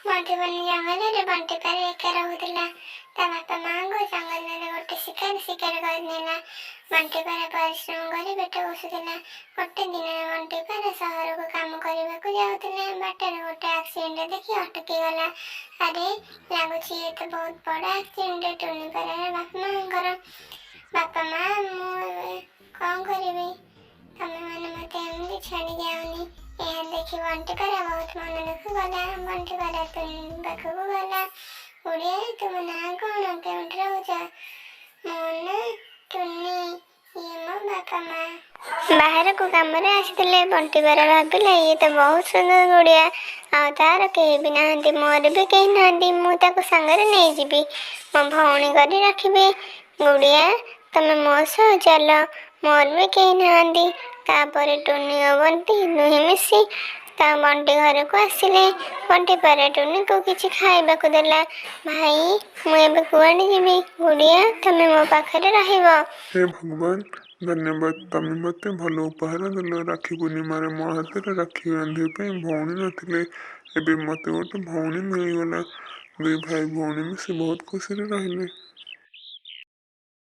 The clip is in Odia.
ମଧୁବନ ଜଙ୍ଗଲରେ ବଣ୍ଟି ପାରି ଏକା ରହୁଥିଲା। ତା ବାପା ମାଆଙ୍କୁ ଜଙ୍ଗଲରେ ଗୋଟେ ଶିକାର କରିନେଲା। ବଣ୍ଟି ପାରା ପରିଶ୍ରମ କରି ପେଟ ପୋଷୁଥିଲା। ଗୋଟେ ଦିନ ବଣ୍ଟି ପାରା ସହରକୁ କାମ କରିବାକୁ ଯାଉଥିଲା। ବାଟରେ ଗୋଟେ ଆକ୍ସିଡେଣ୍ଟ ଦେଖି ଅଟକିଗଲା। ଆରେ ଲାଗୁଛି ଏ ତ ବହୁତ ବଡ଼ ଆକ୍ସିଡେଣ୍ଟ। ଟୁନି ପାରାର ବାପା ମାଆଙ୍କର। ବାପା ମା, ମୁଁ ଏବେ କ'ଣ କରିବି? ତମେମାନେ ମୋତେ ଏମିତି ଛାଡ଼ି ଯାଅନି। ଏହା ଦେଖି ବଣ୍ଟି ପାରା ବହୁତ ମନ ଦୁଃଖ କଲା। ବଣ୍ଟି ପାରା ଟୁନି ପାଖକୁ ଗଲା। ଓଡ଼ିଆ, ତୁମ ନାଁ କ'ଣ? କେଉଁଠି ରହୁଛ? ମୋ ନାଁ ଟୁନି। ଇଏ ମୋ ବାପା ମା। ବାହାରକୁ କାମରେ ଆସିଥିଲେ। ବଣ୍ଟି ପାରା ଭାବିଲା, ଇଏ ତ ବହୁତ ସୁନ୍ଦର ଗୁଡ଼ିଆ, ଆଉ ତାର କେହି ବି ନାହାନ୍ତି। ମୋର ବି କେହି ନାହାନ୍ତି। ମୁଁ ତାକୁ ସାଙ୍ଗରେ ନେଇଯିବି, ମୋ ଭଉଣୀ କରି ରଖିବି। ଗୁଡ଼ିଆ, ତମେ ମୋ ସହ ଚାଲ, ମୋର ବି କେହି ନାହାନ୍ତି। ତାପରେ ଟୁନି ଓ ବଣ୍ଟି ଦୁହେଁ ମିଶି ତା ବଣ୍ଟି ଘରକୁ ଆସିଲେ। ବଣ୍ଟି ପାରା ଟୁନିକୁ କିଛି ଖାଇବାକୁ ଦେଲା। ଭାଇ, ମୁଁ ଏବେ କୁଆଡ଼େ ଯିବି? ଗୁଡ଼ିଆ, ତମେ ମୋ ପାଖରେ ରହିବ। ହେ ଭଗବାନ, ଧନ୍ୟବାଦ। ତମେ ମୋତେ ଭଲ ଉପହାର ଦେଲ। ରାକ୍ଷୀ ପୂର୍ଣ୍ଣିମାରେ ମୋ ହାତରେ ରାକ୍ଷୀ ବାନ୍ଧିବା ପାଇଁ ଭଉଣୀ ନଥିଲେ, ଏବେ ମୋତେ ଗୋଟେ ଭଉଣୀ ମିଳିଗଲା। ଦୁଇ ଭାଇ ଭଉଣୀ ମିଶି ବହୁତ ଖୁସିରେ ରହିଲେ।